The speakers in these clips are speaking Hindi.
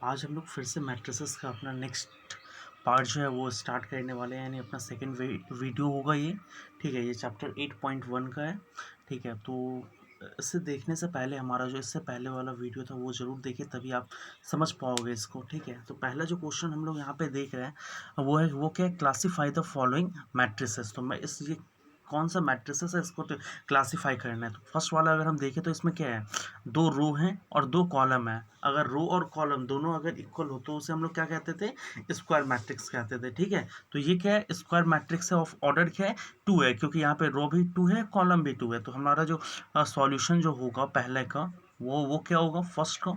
आज हम लोग फिर से मैट्रिसेस का अपना नेक्स्ट पार्ट जो है वो स्टार्ट करने वाले हैं, यानी अपना सेकंड वीडियो होगा ये। ठीक है, ये चैप्टर 8.1 का है। ठीक है, तो इससे देखने से पहले हमारा जो इससे पहले वाला वीडियो था वो ज़रूर देखिए, तभी आप समझ पाओगे इसको। ठीक है, तो पहला जो क्वेश्चन हम लोग यहाँ पे देख रहे हैं वो क्या है, क्लासीफाई द फॉलोइंग मैट्रिसेस। तो मैं इस ये कौन सा मैट्रिसेस है इसको तो क्लासीफाई करना है। तो फर्स्ट वाला अगर हम देखें तो इसमें क्या है, दो रो हैं और दो कॉलम है। अगर रो और कॉलम दोनों अगर इक्वल हो तो उसे हम लोग क्या कहते थे, स्क्वायर मैट्रिक्स कहते थे। ठीक है, तो ये क्या है, स्क्वायर मैट्रिक्स है। ऑफ ऑर्डर क्या है, 2 है, क्योंकि यहाँ पे रो भी 2 है, कॉलम भी 2 है। तो हमारा जो सॉल्यूशन जो होगा पहले का वो क्या होगा, फर्स्ट का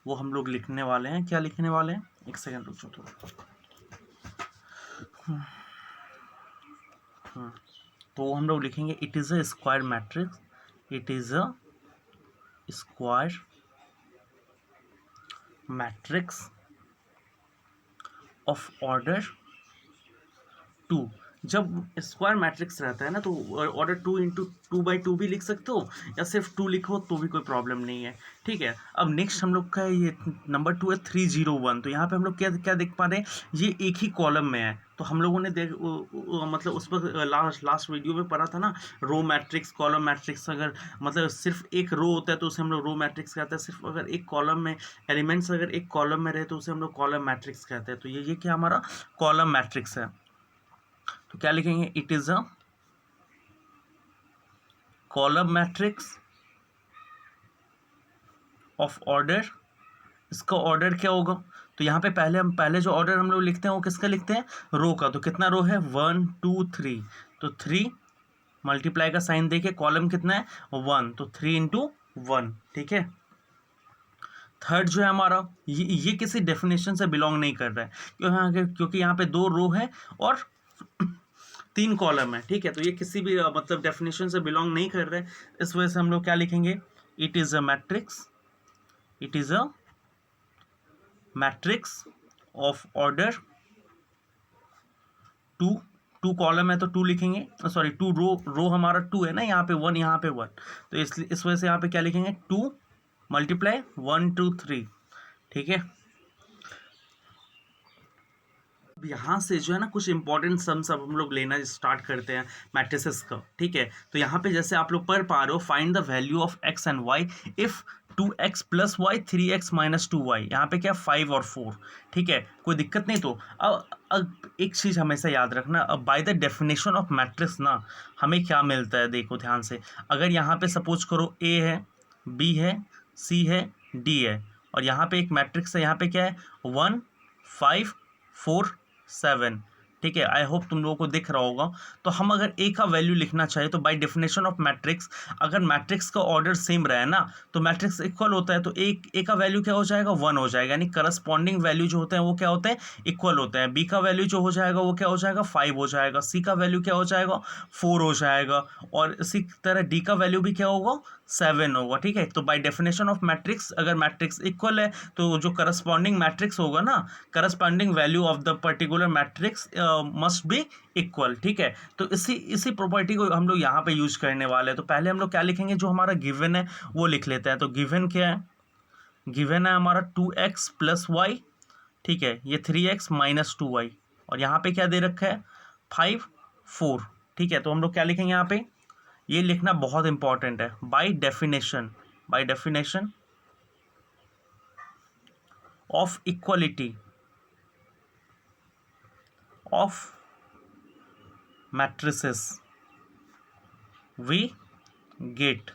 वो हम लोग लिखने वाले हैं। क्या लिखने वाले हैं, एक सेकेंड रुक जाओ थोड़ा। तो हम लोग लिखेंगे it is a square matrix, it is a square matrix of order 2। जब स्क्वायर मैट्रिक्स रहता है ना, तो ऑर्डर 2 × 2 भी लिख सकते हो, या सिर्फ 2 लिखो तो भी कोई प्रॉब्लम नहीं है। ठीक है, अब नेक्स्ट हम लोग का ये नंबर 2 है 301। तो यहाँ पे हम लोग क्या क्या देख पा रहे हैं, ये एक ही कॉलम में है। तो हम लोगों ने मतलब उस पर लास्ट वीडियो में पढ़ा था ना, रो मैट्रिक्स कॉलम मैट्रिक्स। अगर मतलब सिर्फ एक रो होता है तो उसे हम लोग रो मैट्रिक्स कहते हैं। सिर्फ अगर एक कॉलम में एलिमेंट्स अगर एक कॉलम में रहे तो उसे हम लोग कॉलम मैट्रिक्स कहते हैं। तो ये क्या हमारा कॉलम मैट्रिक्स है। तो क्या लिखेंगे, it is a column matrix of order. इसका ऑर्डर क्या होगा, तो यहाँ पे पहले जो ऑर्डर हम लोग लिखते हैं वो किसका लिखते हैं, रो का। तो कितना रो है, 1 2 3। तो 3 मल्टीप्लाई का साइन देखिए, कॉलम कितना है 1, तो 3 × 1। ठीक है, थर्ड जो है हमारा ये किसी डेफिनेशन से बिलोंग नहीं कर रहा है, क्योंकि यहाँ पे 2 रो है और 3 कॉलम है। ठीक है, तो ये किसी भी मतलब डेफिनेशन से बिलोंग नहीं कर रहे हैं। इस वजह से हम लोग क्या लिखेंगे, it is a matrix, it is a matrix of order 2। 2 column है तो 2 लिखेंगे, सॉरी 2 रो हमारा 2 है ना, यहाँ पे 1 यहाँ पे 1। तो इसलिए इस वजह से यहाँ पे क्या लिखेंगे, 2 मल्टीप्लाई 1 2 3। ठीक है, यहाँ से जो है ना कुछ इंपॉर्टेंट सम्स अब हम लोग लेना स्टार्ट करते हैं मैट्रिसेस का। ठीक है, तो यहाँ पे जैसे आप लोग पढ़ पा रहे हो, find the value of x and y if 2x + y 3x - 2y। यहाँ पे क्या 5 और 4। ठीक है, कोई दिक्कत नहीं। तो अब एक चीज़ हमेशा याद रखना, अब by the definition of matrix ना हमें क्या मिलता है, देखो ध्यान से। अगर यहाँ पे सपोज करो ए है, बी है, सी है, डी है, और यहाँ पे एक मैट्रिक्स है, यहाँ पे क्या है 1 5 4 7। ठीक है, आई होप तुम लोगों को दिख रहा होगा। तो हम अगर ए का वैल्यू लिखना चाहे तो बाय डेफिनेशन ऑफ मैट्रिक्स, अगर मैट्रिक्स का ऑर्डर सेम रहे ना तो मैट्रिक्स इक्वल होता है। तो ए का वैल्यू क्या हो जाएगा, 1 हो जाएगा, यानी करस्पॉन्डिंग वैल्यू जो होते हैं वो क्या होते हैं, इक्वल होते हैं। बी का वैल्यू जो हो जाएगा वो क्या हो जाएगा, 5 हो जाएगा। सी का वैल्यू क्या हो जाएगा, 4 हो जाएगा। और इसी तरह डी का वैल्यू भी क्या होगा, 7 होगा। ठीक है, तो बाय डेफिनेशन ऑफ मैट्रिक्स अगर मैट्रिक्स इक्वल है तो जो करस्पॉन्डिंग मैट्रिक्स होगा ना, corresponding value of the particular matrix must be equal. ठीक है, तो इसी प्रॉपर्टी को हम लोग यहाँ पे यूज करने वाले हैं। तो पहले हम लोग क्या लिखेंगे, जो हमारा गिवन है वो लिख लेते हैं। तो गिवन क्या है, गिवन है हमारा 2x + y। ठीक है, ये 3x - 2y, और यहाँ पे क्या दे रखा है 5 4। ठीक है, तो हम लोग क्या लिखेंगे यहाँ पे, ये लिखना बहुत इंपॉर्टेंट है, by definition of equality of matrices we get.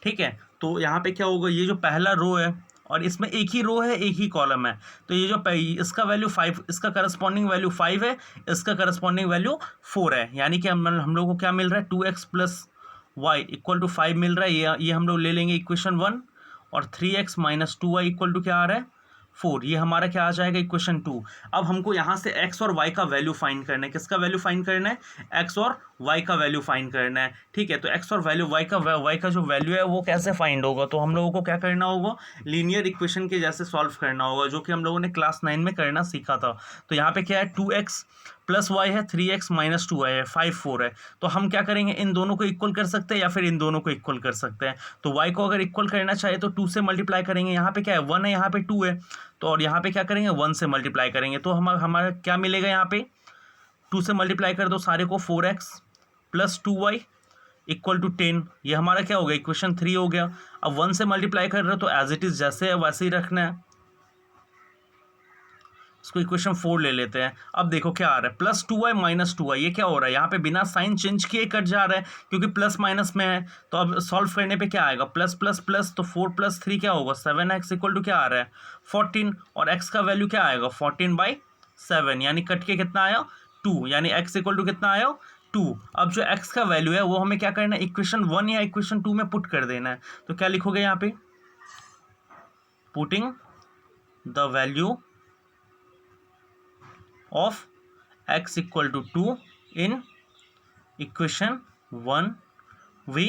ठीक है, तो यहाँ पे क्या होगा, ये जो पहला रो है और इसमें एक ही रो है एक ही कॉलम है, तो ये जो इसका वैल्यू 5, इसका करस्पॉन्डिंग वैल्यू 5 है, इसका करस्पॉन्डिंग वैल्यू 4 है। यानी कि हम लोग को क्या मिल रहा है, 2x + y = 5 मिल रहा है। ये हम लोग ले लेंगे इक्वेशन 1, और 3x - 2y = क्या आ रहा है 4। ये हमारा क्या आ जाएगा, इक्वेशन 2। अब हमको यहाँ से x और y का वैल्यू फाइंड करना है। किसका वैल्यू फाइंड करना है, x और y का वैल्यू फाइंड करना है। ठीक है, तो x और वैल्यू y का जो वैल्यू है वो कैसे फाइंड होगा, तो हम लोगों को क्या करना होगा, लीनियर इक्वेशन के जैसे सॉल्व करना होगा, जो कि हम लोगों ने क्लास 9 में करना सीखा था। तो यहाँ पे क्या है, 2x प्लस वाई है 3x माइनस 2y है 5 4 है। तो हम क्या करेंगे, इन दोनों को इक्वल कर सकते हैं या फिर इन दोनों को इक्वल कर सकते हैं। तो y को अगर इक्वल करना चाहे तो 2 से मल्टीप्लाई करेंगे, यहाँ पे क्या है 1 है, यहाँ पे 2 है, तो और यहाँ पे क्या करेंगे 1 से मल्टीप्लाई करेंगे। तो हमारा क्या मिलेगा, यहाँ पे 2 से मल्टीप्लाई कर दो सारे को, 4x plus 2y equal to 10। ये हमारा क्या हो गया, इक्वेशन 3 हो गया। अब 1 से मल्टीप्लाई कर रहे हो तो एज इट इज जैसे है वैसे ही रखना है, इसको इक्वेशन 4 ले लेते हैं। अब देखो क्या आ रहा है, प्लस 2y माइनस 2y, ये क्या हो रहा है, यहाँ पे बिना साइन चेंज किए कट जा रहा है क्योंकि प्लस माइनस में है। तो अब सॉल्व करने पे क्या आएगा, प्लस प्लस प्लस, तो 4 प्लस 3 क्या होगा 7x इक्वल टू क्या आ रहा है 14, और x का वैल्यू क्या आएगा 14/7, यानी कट के कितना आया 2, यानी x इक्वल टू कितना आया 2। अब जो x का वैल्यू है वो हमें क्या करना है, इक्वेशन 1 या इक्वेशन 2 में पुट कर देना है। तो क्या लिखोगे यहाँ पे, putting the value of x equal to 2 in equation 1 we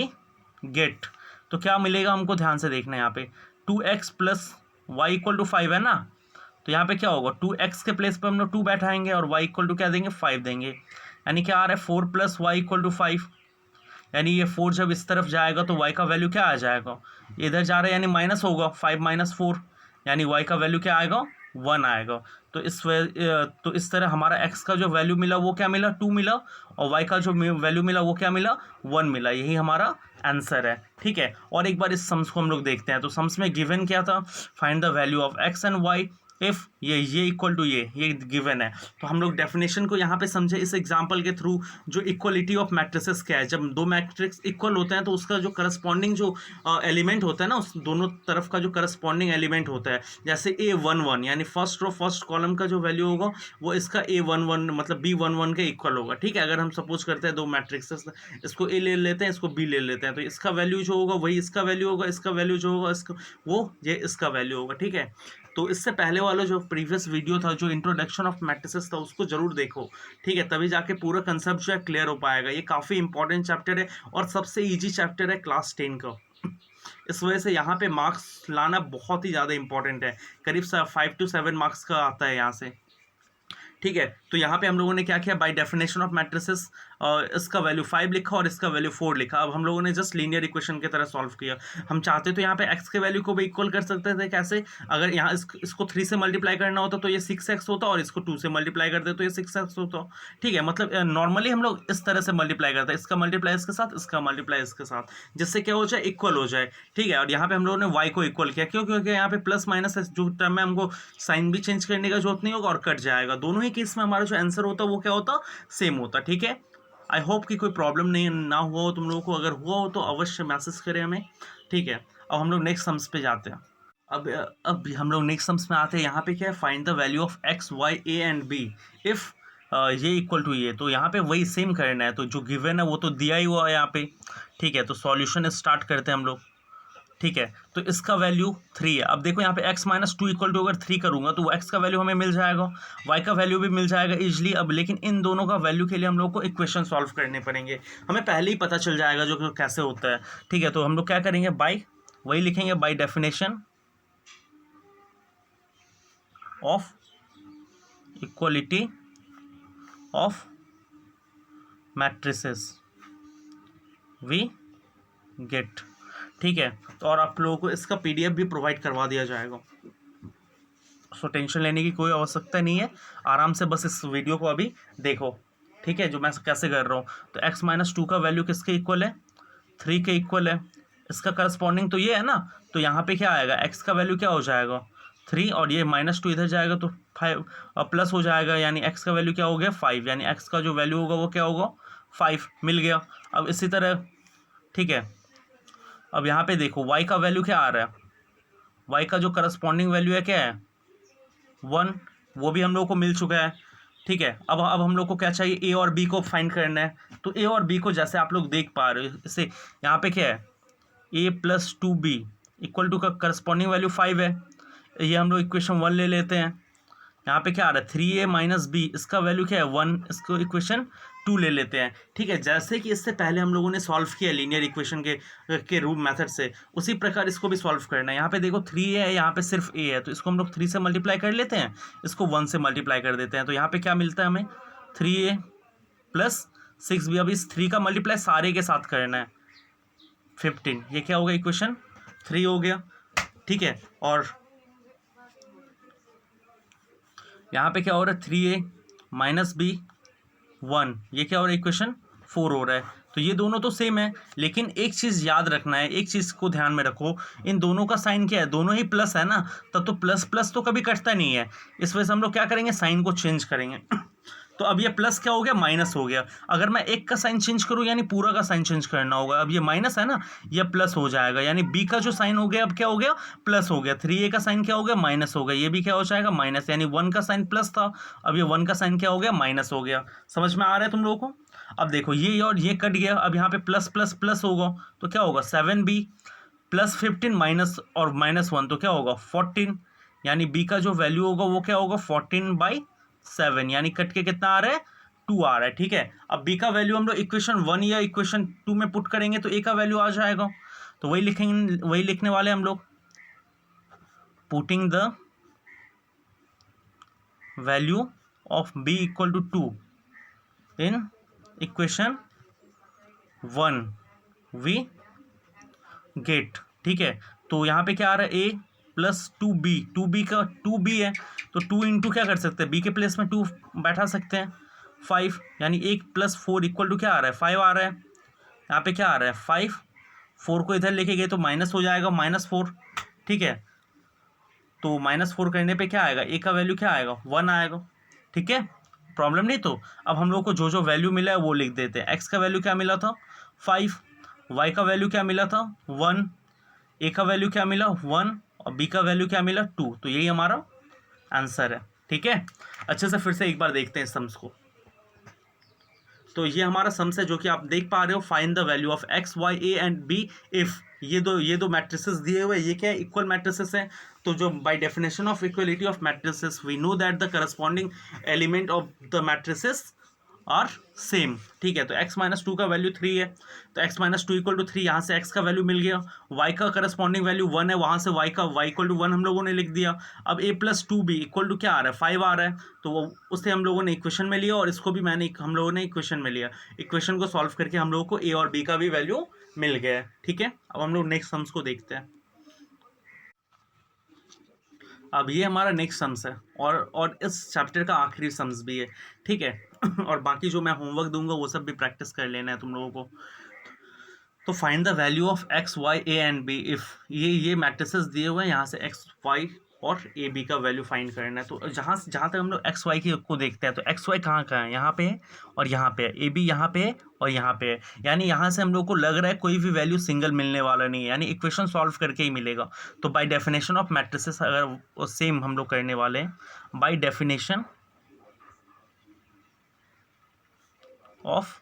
get। तो क्या मिलेगा हमको, ध्यान से देखना है यहाँ पे 2x plus Y equal to 5 है ना, तो यहाँ पे क्या होगा 2x के प्लेस पे हम लोग 2 बैठाएंगे और y इक्वल टू क्या देंगे 5 देंगे, यानी क्या आ रहा है 4 प्लस वाई इक्वल टू 5, यानी ये 4 जब इस तरफ जाएगा तो y का वैल्यू क्या आ जाएगा, इधर जा रहा है यानी माइनस होगा 5 माइनस 4, यानी y का वैल्यू क्या आएगा 1 आएगा। तो इस तरह हमारा x का जो वैल्यू मिला वो क्या मिला 2 मिला, और y का जो वैल्यू मिला वो क्या मिला 1 मिला, यही हमारा आंसर है। ठीक है, और एक बार इस सम्स को हम लोग देखते हैं। तो सम्स में गिवन क्या था, find the value of x and y if ये इक्वल टू ये गिवन है। तो हम लोग डेफिनेशन को यहाँ पे समझे इस एग्जांपल के थ्रू। जो इक्वलिटी ऑफ मैट्रिसेस क्या है, जब दो मैट्रिक्स इक्वल होते हैं तो उसका जो करस्पॉन्डिंग जो एलिमेंट होता है ना, उस दोनों तरफ का जो करस्पॉन्डिंग एलिमेंट होता है, जैसे A11 यानी फर्स्ट रो फर्स्ट कॉलम का जो वैल्यू होगा वो इसका A11 मतलब B11 के इक्वल होगा। ठीक है, अगर हम सपोज करते हैं दो मैट्रिक्सेस, इसको A ले लेते हैं, इसको B ले लेते हैं, तो इसका वैल्यू जो होगा वही इसका वैल्यू होगा, इसका वैल्यू जो होगा इसका वो ये इसका वैल्यू होगा। ठीक है, तो इससे पहले वाला जो प्रीवियस वीडियो था जो इंट्रोडक्शन ऑफ मैट्रिसेस था उसको जरूर देखो। ठीक है, तभी जाके पूरा कंसेप्ट जो है क्लियर हो पाएगा। ये काफ़ी इंपॉर्टेंट चैप्टर है और सबसे इजी चैप्टर है क्लास 10 का। इस वजह से यहाँ पे मार्क्स लाना बहुत ही ज़्यादा इंपॉर्टेंट है, करीब 5 to 7 मार्क्स का आता है यहाँ से। ठीक है, तो यहाँ पे हम लोगों ने क्या किया, बाय डेफिनेशन ऑफ मैट्रिसेस इसका वैल्यू 5 लिखा और इसका वैल्यू 4 लिखा। अब हम लोगों ने जस्ट लीनियर इक्वेशन की तरह सॉल्व किया। हम चाहते तो यहाँ पे x के वैल्यू को भी इक्वल कर सकते थे, कैसे, अगर यहाँ इसको 3 से मल्टीप्लाई करना होता तो ये 6x होता, और इसको 2 से मल्टीप्लाई करते तो ये 6x होता। ठीक है, मतलब नॉर्मली हम लोग इस तरह से मल्टीप्लाई करते हैं, इसका मल्टीप्लाई इसके साथ, इसका मल्टीप्लाई इसके साथ, जिससे क्या हो जाए इक्वल हो जाए। ठीक है, और यहाँ पे हम लोगों ने y को इक्वल किया, क्यों, क्योंकि यहाँ पे प्लस माइनस जो टर्म है हमको साइन भी चेंज करने का जरूरत नहीं होगा और कट जाएगा। दोनों ही केस में हमारा जो आंसर होता वो क्या होता, सेम होता। ठीक है, आई होप कि कोई प्रॉब्लम नहीं ना हुआ हो तुम लोगों को, अगर हुआ हो तो अवश्य मैसेज करें हमें। ठीक है, अब हम लोग नेक्स्ट सम्स पे जाते हैं। अब हम लोग नेक्स्ट सम्स में आते हैं। यहाँ पे क्या है, find the value of x y a and b if ये इक्वल टू ये। तो यहाँ पे वही सेम करना है, तो जो गिवन है वो तो दिया ही हुआ है यहाँ पे। ठीक है, तो सॉल्यूशन स्टार्ट करते हैं हम लोग। ठीक है, तो इसका वैल्यू 3 है। अब देखो यहाँ पे x माइनस 2 इक्वल टू अगर 3 करूँगा तो वो x का वैल्यू हमें मिल जाएगा, y का वैल्यू भी मिल जाएगा इजली। अब लेकिन इन दोनों का वैल्यू के लिए हम लोग को इक्वेशन सॉल्व करने पड़ेंगे, हमें पहले ही पता चल जाएगा जो कैसे होता है। ठीक है, तो हम लोग क्या करेंगे, बाय वही लिखेंगे, by definition of equality of matrices we get. ठीक है, तो और आप लोगों को इसका PDF भी प्रोवाइड करवा दिया जाएगा, सो टेंशन लेने की कोई आवश्यकता नहीं है। आराम से बस इस वीडियो को अभी देखो। ठीक है, जो मैं कैसे कर रहा हूँ। तो x माइनस 2 का वैल्यू किसके इक्वल है, 3 के इक्वल है। इसका करस्पॉन्डिंग तो ये है ना, तो यहाँ पे क्या आएगा, x का वैल्यू क्या हो जाएगा 3, और ये माइनस 2 इधर जाएगा तो 5 प्लस हो जाएगा, यानी x का वैल्यू क्या हो गया 5, यानी x का जो वैल्यू होगा वो क्या होगा 5 मिल गया। अब इसी तरह ठीक है, अब यहाँ पे देखो y का वैल्यू क्या आ रहा है, y का जो करस्पॉन्डिंग वैल्यू है क्या है 1, वो भी हम लोग को मिल चुका है। ठीक है, अब हम लोग को क्या चाहिए, a और b को फाइंड करना है। तो a और b को जैसे आप लोग देख पा रहे हो, इससे यहाँ पे क्या है a plus 2b equal to का करस्पॉन्डिंग वैल्यू 5 है। ये हम लोग इक्वेशन 1 ले लेते हैं। यहाँ पे क्या आ रहा है 3a माइनस b, इसका वैल्यू क्या है 1, इसको इक्वेशन 2 ले लेते हैं। ठीक है, जैसे कि इससे पहले हम लोगों ने सॉल्व किया लीनियर इक्वेशन के रूप मेथड से, उसी प्रकार इसको भी सॉल्व करना है। यहाँ पे देखो 3a है, यहाँ पे सिर्फ a है, तो इसको हम लोग 3 से मल्टीप्लाई कर लेते हैं, इसको 1 से मल्टीप्लाई कर देते हैं। तो यहाँ पे क्या मिलता है हमें 3a प्लस 6b, अब इस 3 का मल्टीप्लाई सारे के साथ करना है 15, ये क्या हो गया इक्वेशन 3 हो गया, ठीक है। और यहाँ पे क्या हो रहा है 3a माइनस b 1, ये क्या हो रहा है इक्वेशन 4 हो रहा है। तो ये दोनों तो सेम है, लेकिन एक चीज़ याद रखना है, एक चीज़ को ध्यान में रखो, इन दोनों का साइन क्या है, दोनों ही प्लस है ना, तब तो प्लस प्लस तो कभी कटता नहीं है, इस वजह से हम लोग क्या करेंगे साइन को चेंज करेंगे। तो अब ये प्लस क्या हो गया माइनस हो गया, अगर मैं एक का साइन चेंज करूँ यानी पूरा का साइन चेंज करना होगा। अब ये माइनस है ना, ये प्लस हो जाएगा, यानी बी का जो साइन हो गया अब क्या हो गया प्लस हो गया, 3a का साइन क्या हो गया माइनस हो गया, ये भी क्या हो जाएगा माइनस, यानी 1 का साइन प्लस था, अब ये 1 का साइन क्या हो गया माइनस हो गया। समझ में आ रहा है तुम लोगों को? अब देखो ये और ये कट गया, अब यहाँ पे प्लस प्लस प्लस होगा तो क्या होगा 7b प्लस 15 माइनस और -1 तो क्या होगा 14, यानी b का जो वैल्यू होगा वो क्या होगा 14/7, यानी कट के कितना आ रहा है 2 आ रहा है, ठीक है। अब b का वैल्यू हम लोग इक्वेशन 1 या इक्वेशन 2 में पुट करेंगे तो a का वैल्यू आ जाएगा, तो वही लिखेंगे, वही लिखने वाले हम लोग, putting the value of b equal to 2 in equation 1 we get, ठीक है। तो यहाँ पे क्या आ रहा है a प्लस 2b, 2b का 2b है तो 2 इंटू क्या कर सकते हैं b के प्लेस में 2 बैठा सकते हैं 5, यानी 1 प्लस 4 इक्वल टू क्या आ रहा है 5 आ रहा है। यहाँ पे क्या आ रहा है 5, 4 को इधर लेके गए तो माइनस हो जाएगा -4, ठीक है। तो -4 करने पे क्या आएगा, a का वैल्यू क्या आएगा 1 आएगा, ठीक है, प्रॉब्लम नहीं। तो अब हम लोग को जो जो वैल्यू मिला है वो लिख देते हैं। x का वैल्यू क्या मिला था 5, y का वैल्यू क्या मिला था 1, a का वैल्यू क्या मिला 1 और b का वैल्यू क्या मिला 2, तो यही हमारा आंसर है, ठीक है। अच्छे से फिर से एक बार देखते हैं सम्स को। तो ये हमारा सम्स है जो कि आप देख पा रहे हो, find the value of x y a and b if ये दो मैट्रिसेस दिए हुए, ये क्या है इक्वल मैट्रिसेस है। तो जो by definition of equality of matrices we know that the corresponding element of the matrices are same, ठीक है। तो x माइनस 2 का वैल्यू 3 है, तो x माइनस 2 इक्वल टू 3, यहाँ से x का वैल्यू मिल गया, y का करस्पॉन्डिंग वैल्यू 1 है, वहाँ से y का y इक्वल टू 1 हम लोगों ने लिख दिया। अब a plus 2b equal to क्या आ रहा है 5 आ रहा है, तो वो उससे हम लोगों ने इक्वेशन में लिया और इसको भी हम लोगों ने इक्वेशन में लिया। इक्वेशन को सॉल्व करके हम लोगों को a और b का भी वैल्यू मिल गया है, ठीक है। अब हम लोग नेक्स्ट सम्स को देखते हैं। अब ये हमारा नेक्स्ट सम्स है और इस चैप्टर का आखिरी सम्स भी है, ठीक है। और बाकी जो मैं होमवर्क दूंगा वो सब भी प्रैक्टिस कर लेना है तुम लोगों को। तो find the value of x y a and b if ये मैट्रिसेस दिए हुए हैं, यहाँ से x y और ए बी का वैल्यू फाइंड करना है। तो जहाँ तक हम लोग एक्स वाई को देखते हैं तो एक्स वाई कहाँ है, यहाँ पे है और यहाँ पे है, ए बी यहाँ पे है और यहाँ पे है, यानी यहाँ से हम लोग को लग रहा है कोई भी वैल्यू सिंगल मिलने वाला नहीं है, यानी इक्वेशन सॉल्व करके ही मिलेगा। तो बाय डेफिनेशन ऑफ मैट्रिसेस अगर सेम हम लोग करने वाले हैं, by definition of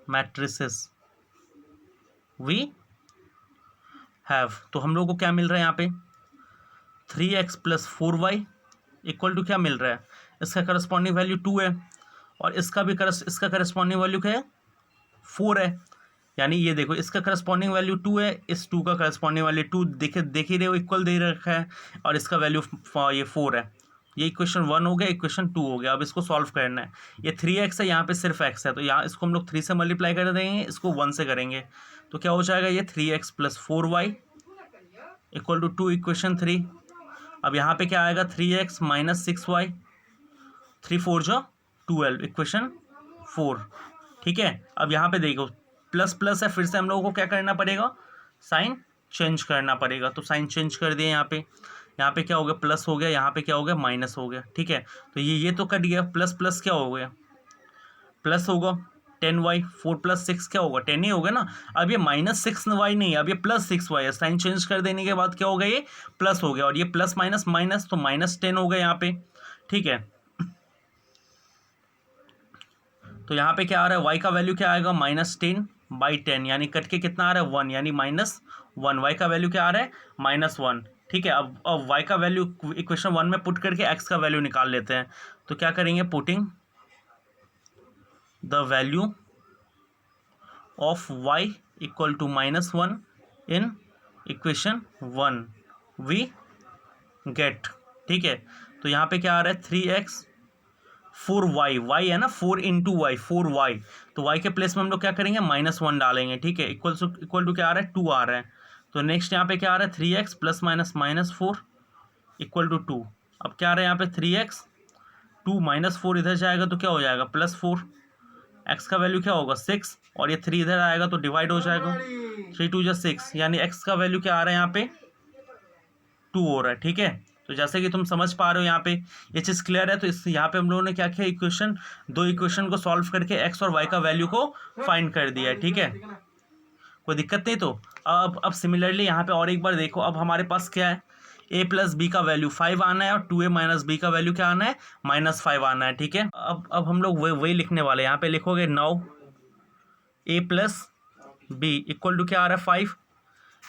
matrices we have, तो हम लोग को क्या मिल रहा है यहाँ पे 3x plus 4y equal to क्या मिल रहा है, इसका करस्पॉन्डिंग वैल्यू 2 है और इसका करस्पॉन्डिंग वैल्यू क्या है 4 है, यानी ये देखो इसका करस्पॉन्डिंग वैल्यू 2 है, इस 2 का करस्पॉन्डिंग वैल्यू 2 देख ही रहे हो इक्वल दे रखा है और इसका वैल्यू ये 4 है। ये इक्वेशन 1 हो गया, इक्वेशन 2 हो गया। अब इसको सॉल्व करना है, ये 3x है, यहाँ पे सिर्फ x है, तो यहाँ इसको हम लोग 3 से मल्टीप्लाई कर देंगे, इसको 1 से करेंगे तो क्या हो जाएगा ये 3x plus 4y equal to 2 equation 3। अब यहाँ पे क्या आएगा 3x माइनस 6y, 3 4 जो 12 इक्वेशन 4, ठीक है। अब यहाँ पे देखो प्लस प्लस है, फिर से हम लोगों को क्या करना पड़ेगा साइन चेंज करना पड़ेगा, तो साइन चेंज कर दिए यहाँ पे क्या हो गया प्लस हो गया, यहाँ पे क्या हो गया माइनस हो गया, ठीक है। तो ये तो कट गया, प्लस प्लस क्या हो गया प्लस होगा 10y, 4 प्लस 6 क्या होगा 10 ही होगा ना। अब ये -6y नहीं है, अब ये +6y है, साइन चेंज कर देने के बाद क्या हो गया ये प्लस हो गया और ये प्लस माइनस माइनस तो -10 हो गया यहाँ पे, ठीक है। तो यहाँ पे क्या आ रहा है y का वैल्यू क्या आएगा -10/10, यानी कट के कितना आ रहा है 1, यानी -1, y का वैल्यू क्या आ रहा है -1, ठीक है। अब y का वैल्यू इक्वेशन 1 में पुट करके x का वैल्यू निकाल लेते हैं। तो क्या करेंगे putting the value of y equal to -1 in equation 1 we get, ठीक है। तो यहाँ पे क्या आ रहा है 3x 4y, y है ना 4 इंटू वाई, 4y, तो y के प्लेस में हम लोग क्या करेंगे -1 डालेंगे, ठीक है। इक्वल टू क्या आ रहा है 2 आ रहा है। तो नेक्स्ट यहाँ पे क्या आ रहा है 3x plus minus -4 equal to 2। अब क्या आ रहा है यहाँ पे 3x, 2 -4 इधर जाएगा तो क्या हो जाएगा +4, x का वैल्यू क्या होगा 6, और ये 3 इधर आएगा तो डिवाइड हो जाएगा, 3 2 6, यानी x का वैल्यू क्या आ रहा है यहाँ पे 2 हो रहा है, ठीक है। तो जैसे कि तुम समझ पा रहे हो यहाँ पे ये चीज़ क्लियर है। तो इस यहाँ पे हम लोगों ने क्या किया, दो इक्वेशन को सॉल्व करके x और y का वैल्यू को फाइंड कर दिया है, ठीक है। कोई दिक्कत नहीं। तो अब सिमिलरली यहाँ पे और एक बार देखो, अब हमारे पास क्या है, a प्लस बी का वैल्यू 5 आना है और 2a माइनस बी का वैल्यू क्या आना है -5 आना है, ठीक है। अब हम लोग वही लिखने वाले हैं। यहाँ पे लिखोगे now a plus B equal to क्या आ रहा है 5।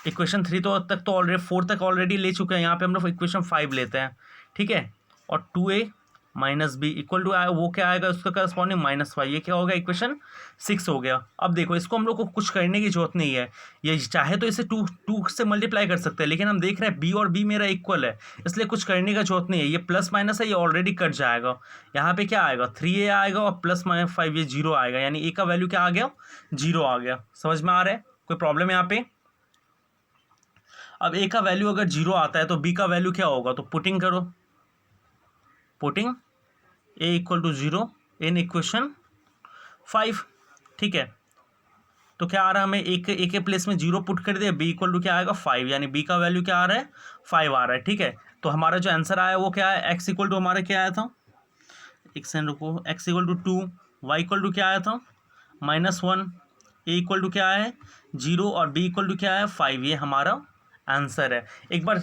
इक्वेशन 3 तो तक तो ऑलरेडी 4 तक ऑलरेडी ले चुके हैं, यहाँ पे हम लोग इक्वेशन 5 लेते हैं, ठीक है। और 2a minus B equal to वो क्या आएगा उसका करस्पॉन्डिंग -5, ये क्या होगा इक्वेशन 6 हो गया। अब देखो इसको हम लोग को कुछ करने की जरूरत नहीं है, ये चाहे तो इसे 2 से मल्टीप्लाई कर सकते हैं, लेकिन हम देख रहे हैं b और b मेरा इक्वल है, इसलिए कुछ करने का जरूरत नहीं है। ये प्लस माइनस है, ये ऑलरेडी कट जाएगा। यहाँ पे क्या आएगा 3a आएगा और +5 ये 0 आएगा, यानी a का वैल्यू क्या आ गया 0 आ गया। समझ में आ रहा है, कोई प्रॉब्लम यहाँ पे। अब a का वैल्यू अगर 0 आता है तो b का वैल्यू क्या होगा, तो पुटिंग करो, putting a equal to 0 in equation 5, ठीक है। तो क्या आ रहा है हमें a के प्लेस में 0 पुट कर दिया, b इक्वल टू क्या आएगा 5, यानी b का वैल्यू क्या आ रहा है 5 आ रहा है, ठीक है। तो हमारा जो आंसर आया वो क्या है, x इक्वल टू हमारा क्या आया था, एक सेकंड रुको, x equal to 2, y equal to क्या आया था -1, a इक्वल टू क्या है 0 और b इक्वल टू क्या है 5, ये हमारा आंसर है। एक बार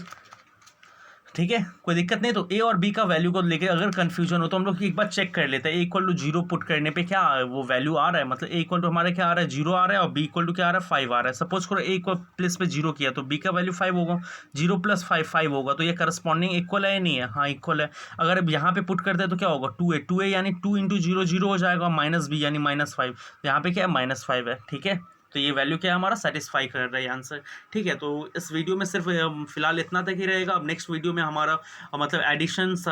ठीक है, कोई दिक्कत नहीं। तो a और b का वैल्यू को लेके अगर कंफ्यूजन हो तो हम लोग एक बार चेक कर लेते हैं। a इक्वल टू 0 पुट करने पे क्या वो वैल्यू आ रहा है, मतलब a इक्वल टू हमारा क्या आ रहा है 0 आ रहा है और b इक्वल टू क्या आ रहा है 5 आ रहा है। सपोज करो a इक्वल प्लेस पे 0 किया तो b का वैल्यू 5 होगा, 0 + 5 5 होगा, तो ये करस्पॉन्डिंग इक्वल है या नहीं है, हाँ इक्वल है। अगर अब यहाँ पे पुट करते हैं तो क्या होगा 2a यानी 2 × 0 0 हो जाएगा, -b यानी -5, तो यहाँ पे क्या है -5 है, ठीक है। तो ये वैल्यू क्या है हमारा सेटिस्फाई कर रहा है आंसर, ठीक है। तो इस वीडियो में सिर्फ फिलहाल इतना तक ही रहेगा। अब नेक्स्ट वीडियो में हमारा मतलब एडिशंस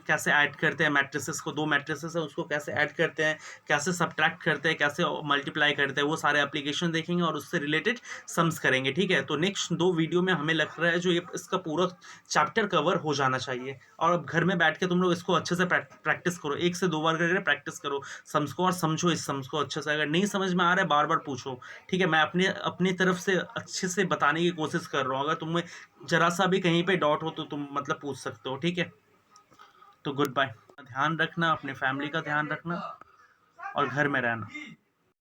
कैसे ऐड करते हैं मैट्रिसेस को, 2 मैट्रिसेस है उसको कैसे ऐड करते हैं, कैसे सब्ट्रैक्ट करते हैं, कैसे मल्टीप्लाई करते हैं, वो सारे एप्लीकेशन देखेंगे और उससे रिलेटेड सम्स करेंगे, ठीक है। तो नेक्स्ट 2 वीडियो में हमें लग रहा है जो ये इसका पूरा चैप्टर कवर हो जाना चाहिए। और अब घर में बैठ के तुम लोग इसको अच्छे से प्रैक्टिस करो, 1 से 2 बार करके प्रैक्टिस करो सम्स को, और समझो इस सम्स को अच्छे से। अगर नहीं समझ में आ रहा है बार बार पूछो, ठीक है। मैं अपनी तरफ से अच्छे से बताने की कोशिश कर रहा हूँ, अगर तुम्हें जरा सा भी कहीं पे डाउट हो तो तुम मतलब पूछ सकते हो, ठीक है। तो गुड बाय, ध्यान रखना, अपने फैमिली का ध्यान रखना और घर में रहना।